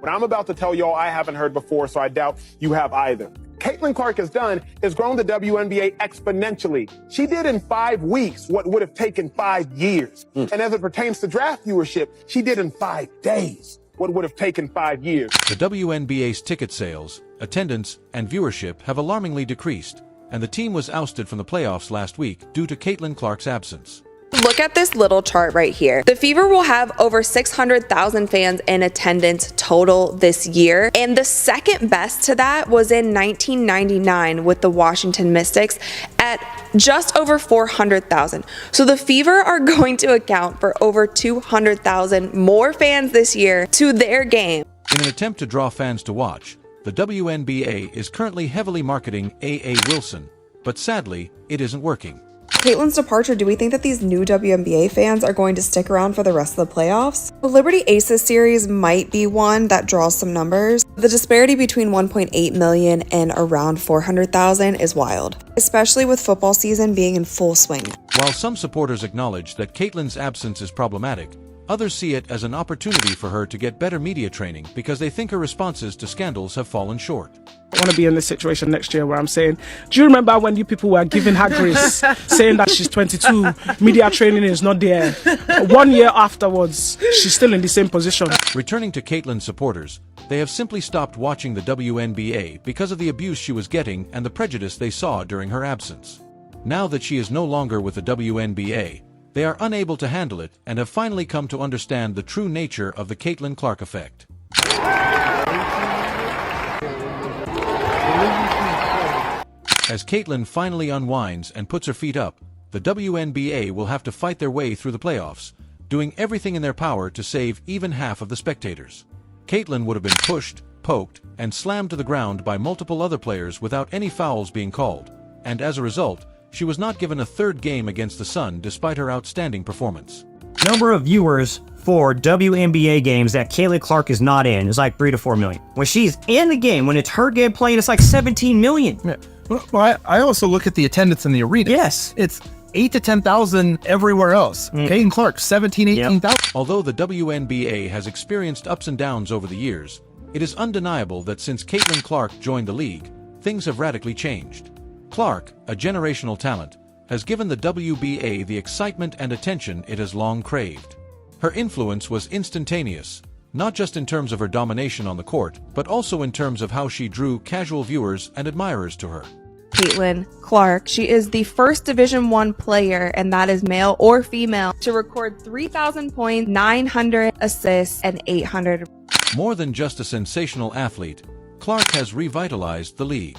What I'm about to tell y'all I haven't heard before, so I doubt you have either. Caitlin Clark has done is grown the WNBA exponentially. She did in 5 weeks what would have taken 5 years. And as it pertains to draft viewership, she did in 5 days what would have taken 5 years. The WNBA's ticket sales, attendance, and viewership have alarmingly decreased, and the team was ousted from the playoffs last week due to Caitlin Clark's absence. Look at this little chart right here. The Fever will have over 600,000 fans in attendance total this year. And the second best to that was in 1999 with the Washington Mystics at just over 400,000. So the Fever are going to account for over 200,000 more fans this year to their game. In an attempt to draw fans to watch, the WNBA is currently heavily marketing A.A. Wilson, but sadly, it isn't working. Caitlin's departure, do we think that these new WNBA fans are going to stick around for the rest of the playoffs? The Liberty Aces series might be one that draws some numbers. The disparity between 1.8 million and around 400,000 is wild, especially with football season being in full swing. While some supporters acknowledge that Caitlin's absence is problematic, others see it as an opportunity for her to get better media training because they think her responses to scandals have fallen short. I want to be in this situation next year where I'm saying, do you remember when you people were giving her grace, saying that she's 22, media training is not there? 1 year afterwards, she's still in the same position. Returning to Caitlin's supporters, they have simply stopped watching the WNBA because of the abuse she was getting and the prejudice they saw during her absence. Now that she is no longer with the WNBA, they are unable to handle it and have finally come to understand the true nature of the Caitlin Clark effect. As Caitlin finally unwinds and puts her feet up, the WNBA will have to fight their way through the playoffs, doing everything in their power to save even half of the spectators. Caitlin would have been pushed, poked, and slammed to the ground by multiple other players without any fouls being called, and as a result, she was not given a third game against the Sun despite her outstanding performance. Number of viewers for WNBA games that Caitlin Clark is not in is like 3 to 4 million. When she's in the game, when it's her game playing, it's like 17 million. Yeah. Well, I also look at the attendance in the arena. Yes. It's 8 to 10,000 everywhere else. Caitlin Clark, 17, 18,000. Although the WNBA has experienced ups and downs over the years, it is undeniable that since Caitlin Clark joined the league, things have radically changed. Clark, a generational talent, has given the WBA the excitement and attention it has long craved. Her influence was instantaneous, not just in terms of her domination on the court, but also in terms of how she drew casual viewers and admirers to her. Caitlin Clark, she is the first Division I player, and that is male or female, to record 3,000 points, 900 assists, and 800. More than just a sensational athlete, Clark has revitalized the league.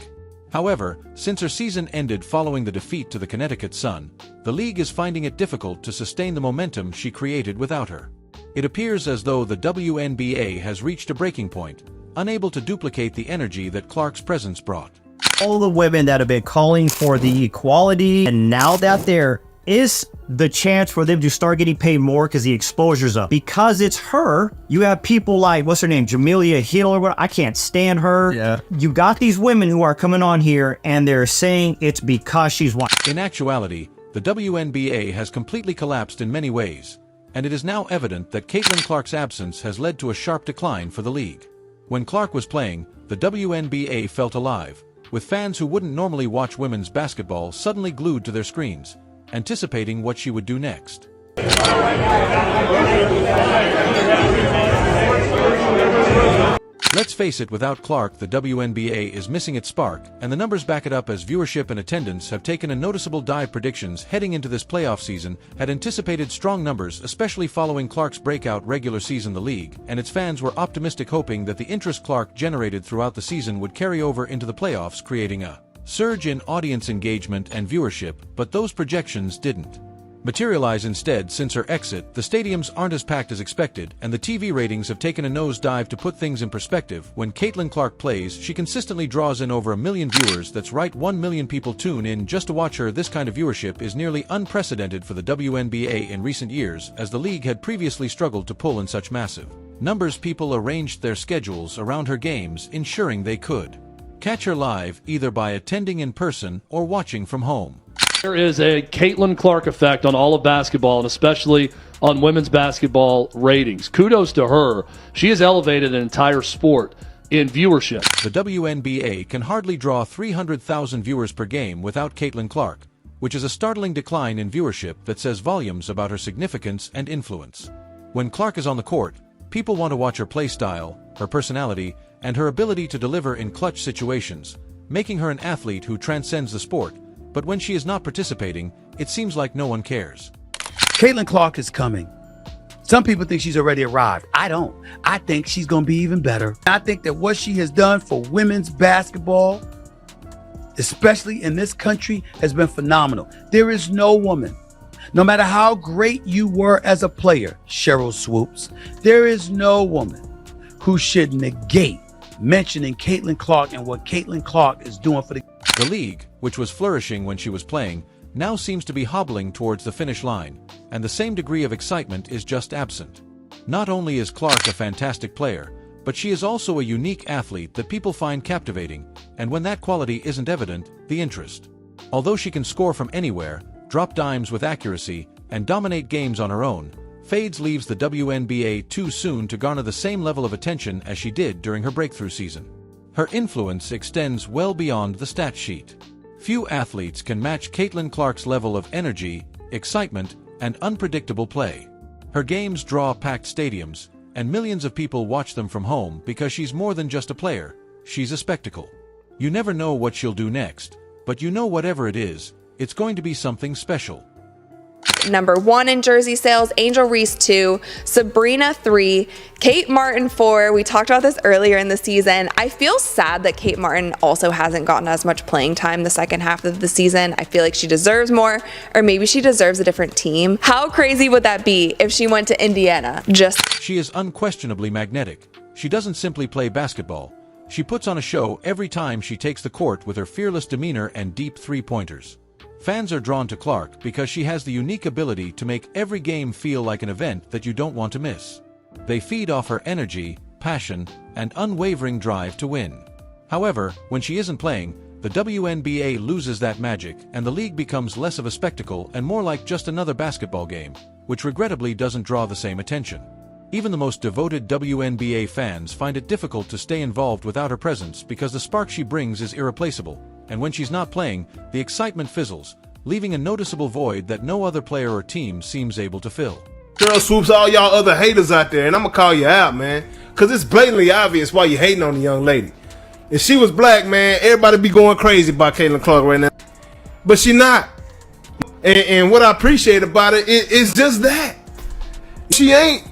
However, since her season ended following the defeat to the Connecticut Sun, the league is finding it difficult to sustain the momentum she created without her. It appears as though the WNBA has reached a breaking point, unable to duplicate the energy that Clark's presence brought. All the women that have been calling for the equality, and now that there is the chance for them to start getting paid more because the exposure's up. Because it's her, you have people like, what's her name, Jamelia Hill or what? I can't stand her. Yeah. You got these women who are coming on here and they're saying it's because she's white. In actuality, the WNBA has completely collapsed in many ways, and it is now evident that Caitlin Clark's absence has led to a sharp decline for the league. When Clark was playing, the WNBA felt alive, with fans who wouldn't normally watch women's basketball suddenly glued to their screens, anticipating what she would do next. Let's face it, without Clark, the WNBA is missing its spark, and the numbers back it up as viewership and attendance have taken a noticeable dive. Predictions heading into this playoff season had anticipated strong numbers, especially following Clark's breakout regular season. The league and its fans were optimistic, hoping that the interest Clark generated throughout the season would carry over into the playoffs, creating a surge in audience engagement and viewership, but those projections didn't materialize. Instead, since her exit, the stadiums aren't as packed as expected, and the TV ratings have taken a nosedive. To put things in perspective, when Caitlin Clark plays, she consistently draws in over 1 million viewers. That's right, 1 million people tune in just to watch her. This kind of viewership is nearly unprecedented for the WNBA in recent years, as the league had previously struggled to pull in such massive numbers. People arranged their schedules around her games, ensuring they could catch her live, either by attending in person or watching from home. There is a Caitlin Clark effect on all of basketball, and especially on women's basketball ratings. Kudos to her. She has elevated an entire sport in viewership. The WNBA can hardly draw 300,000 viewers per game without Caitlin Clark, which is a startling decline in viewership that says volumes about her significance and influence. When Clark is on the court, people want to watch her play style, her personality, and her ability to deliver in clutch situations, making her an athlete who transcends the sport. But when she is not participating, it seems like no one cares. Caitlin Clark is coming. Some people think she's already arrived. I don't. I think she's going to be even better. I think that what she has done for women's basketball, especially in this country, has been phenomenal. There is no woman, no matter how great you were as a player, Cheryl Swoops, there is no woman who should negate mentioning Caitlin Clark and what Caitlin Clark is doing for the league, which was flourishing when she was playing, now seems to be hobbling towards the finish line, and the same degree of excitement is just absent. Not only is Clark a fantastic player, but she is also a unique athlete that people find captivating, and when that quality isn't evident, the interest. Although she can score from anywhere, drop dimes with accuracy, and dominate games on her own, Fades leaves the WNBA too soon to garner the same level of attention as she did during her breakthrough season. Her influence extends well beyond the stat sheet. Few athletes can match Caitlin Clark's level of energy, excitement, and unpredictable play. Her games draw packed stadiums, and millions of people watch them from home because she's more than just a player, she's a spectacle. You never know what she'll do next, but you know whatever it is, it's going to be something special. Number 1 in jersey sales, Angel Reese 2, Sabrina 3, Kate Martin 4. We talked about this earlier in the season. I feel sad that Kate Martin also hasn't gotten as much playing time the second half of the season. I feel like she deserves more, or maybe she deserves a different team. How crazy would that be if she went to Indiana? She is unquestionably magnetic. She doesn't simply play basketball. She puts on a show every time she takes the court with her fearless demeanor and deep three-pointers. Fans are drawn to Clark because she has the unique ability to make every game feel like an event that you don't want to miss. They feed off her energy, passion, and unwavering drive to win. However, when she isn't playing, the WNBA loses that magic and the league becomes less of a spectacle and more like just another basketball game, which regrettably doesn't draw the same attention. Even the most devoted WNBA fans find it difficult to stay involved without her presence because the spark she brings is irreplaceable, and when she's not playing, the excitement fizzles, leaving a noticeable void that no other player or team seems able to fill. Girl Swoops, all y'all other haters out there, and I'm gonna call you out, man, because it's blatantly obvious why you hating on the young lady. If she was black, man, everybody be going crazy about Caitlin Clark right now, but she not. And what I appreciate about it is just that she ain't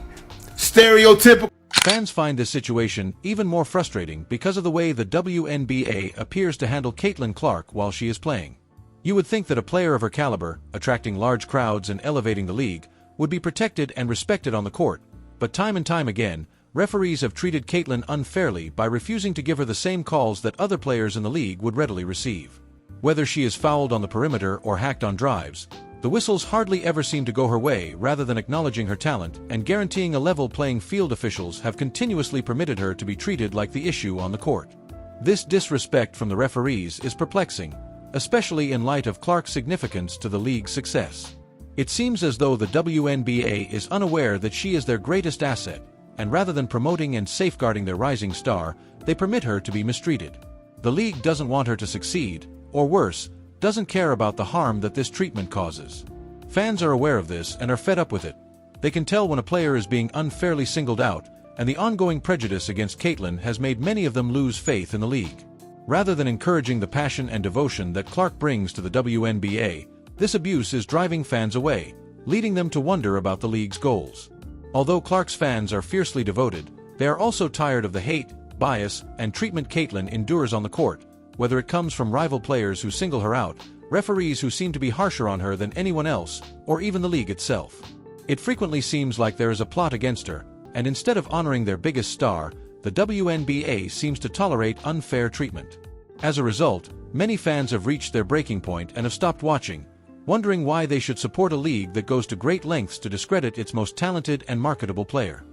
stereotypical. Fans find this situation even more frustrating because of the way the WNBA appears to handle Caitlin Clark while she is playing. You would think that a player of her caliber, attracting large crowds and elevating the league, would be protected and respected on the court, but time and time again, referees have treated Caitlin unfairly by refusing to give her the same calls that other players in the league would readily receive. Whether she is fouled on the perimeter or hacked on drives, the whistles hardly ever seem to go her way. Rather than acknowledging her talent and guaranteeing a level playing field, officials have continuously permitted her to be treated like the issue on the court. This disrespect from the referees is perplexing, especially in light of Clark's significance to the league's success. It seems as though the WNBA is unaware that she is their greatest asset, and rather than promoting and safeguarding their rising star, they permit her to be mistreated. The league doesn't want her to succeed, or worse, doesn't care about the harm that this treatment causes. Fans are aware of this and are fed up with it. They can tell when a player is being unfairly singled out, and the ongoing prejudice against Caitlin has made many of them lose faith in the league. Rather than encouraging the passion and devotion that Clark brings to the WNBA, this abuse is driving fans away, leading them to wonder about the league's goals. Although Clark's fans are fiercely devoted, they are also tired of the hate, bias, and treatment Caitlin endures on the court, whether it comes from rival players who single her out, referees who seem to be harsher on her than anyone else, or even the league itself. It frequently seems like there is a plot against her, and instead of honoring their biggest star, the WNBA seems to tolerate unfair treatment. As a result, many fans have reached their breaking point and have stopped watching, wondering why they should support a league that goes to great lengths to discredit its most talented and marketable player.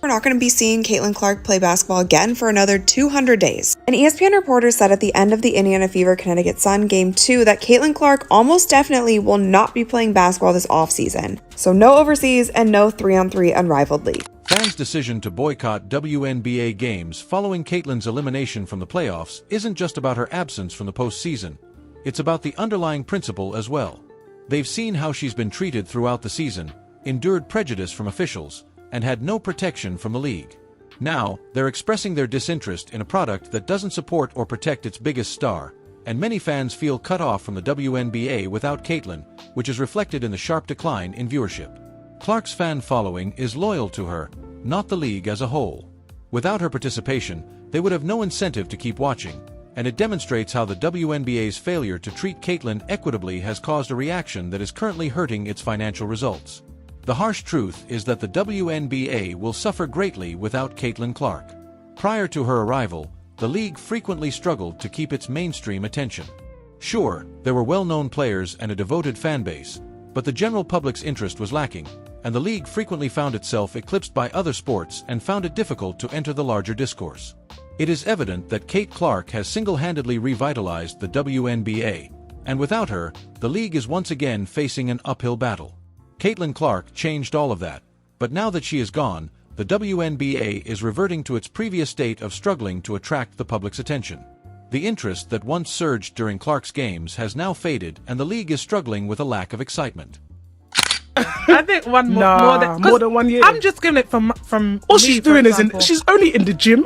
We're not going to be seeing Caitlin Clark play basketball again for another 200 days. An ESPN reporter said at the end of the Indiana Fever Connecticut Sun Game 2 that Caitlin Clark almost definitely will not be playing basketball this offseason. So no overseas and no 3-on-3 unrivaled league. Fans' decision to boycott WNBA games following Caitlin's elimination from the playoffs isn't just about her absence from the postseason. It's about the underlying principle as well. They've seen how she's been treated throughout the season, endured prejudice from officials, and had no protection from the league. Now, they're expressing their disinterest in a product that doesn't support or protect its biggest star, and many fans feel cut off from the WNBA without Caitlin, which is reflected in the sharp decline in viewership. Clark's fan following is loyal to her, not the league as a whole. Without her participation, they would have no incentive to keep watching, and it demonstrates how the WNBA's failure to treat Caitlin equitably has caused a reaction that is currently hurting its financial results. The harsh truth is that the WNBA will suffer greatly without Caitlin Clark. Prior to her arrival, the league frequently struggled to keep its mainstream attention. Sure, there were well-known players and a devoted fan base, but the general public's interest was lacking, and the league frequently found itself eclipsed by other sports and found it difficult to enter the larger discourse. It is evident that Cait Clark has single-handedly revitalized the WNBA, and without her, the league is once again facing an uphill battle. Caitlin Clark changed all of that, but now that she is gone, the WNBA is reverting to its previous state of struggling to attract the public's attention. The interest that once surged during Clark's games has now faded, and the league is struggling with a lack of excitement. I think more than 1 year. I'm just giving it from all she's doing is she's only in the gym,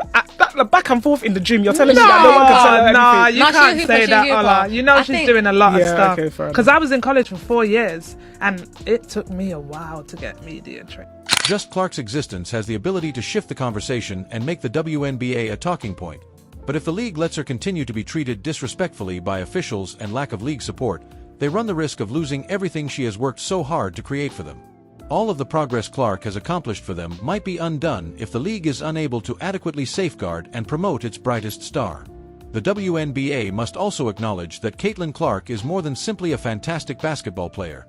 back and forth in the gym. You're telling me that no one can tell her anything. You can't say that, Ola. You know she's doing a lot of stuff. Okay, because I was in college for 4 years, and it took me a while to get media trained. Just Clark's existence has the ability to shift the conversation and make the WNBA a talking point. But if the league lets her continue to be treated disrespectfully by officials and lack of league support, they run the risk of losing everything she has worked so hard to create for them. All of the progress Clark has accomplished for them might be undone if the league is unable to adequately safeguard and promote its brightest star. The WNBA must also acknowledge that Caitlin Clark is more than simply a fantastic basketball player.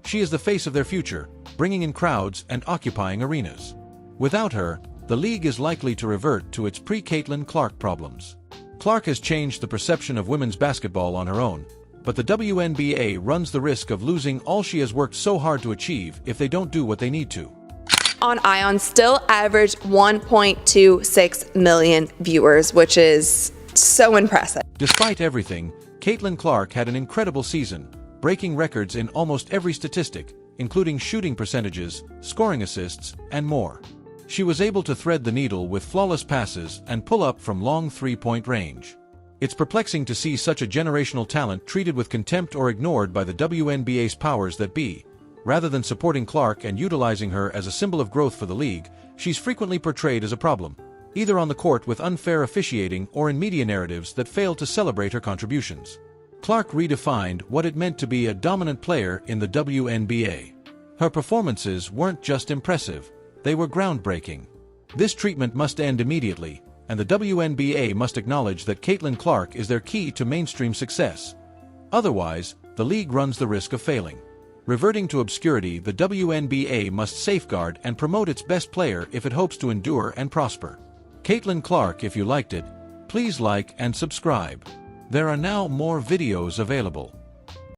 She is the face of their future, bringing in crowds and occupying arenas. Without her, the league is likely to revert to its pre-Caitlin Clark problems. Clark has changed the perception of women's basketball on her own, but the WNBA runs the risk of losing all she has worked so hard to achieve if they don't do what they need to. On Ion still averaged 1.26 million viewers, which is so impressive. Despite everything, Caitlin Clark had an incredible season, breaking records in almost every statistic, including shooting percentages, scoring assists, and more. She was able to thread the needle with flawless passes and pull up from long three-point range. It's perplexing to see such a generational talent treated with contempt or ignored by the WNBA's powers that be. Rather than supporting Clark and utilizing her as a symbol of growth for the league, she's frequently portrayed as a problem, either on the court with unfair officiating or in media narratives that fail to celebrate her contributions. Clark redefined what it meant to be a dominant player in the WNBA. Her performances weren't just impressive, they were groundbreaking. This treatment must end immediately, and the WNBA must acknowledge that Caitlin Clark is their key to mainstream success. Otherwise, the league runs the risk of failing. Reverting to obscurity, the WNBA must safeguard and promote its best player if it hopes to endure and prosper. Caitlin Clark, if you liked it, please like and subscribe. There are now more videos available.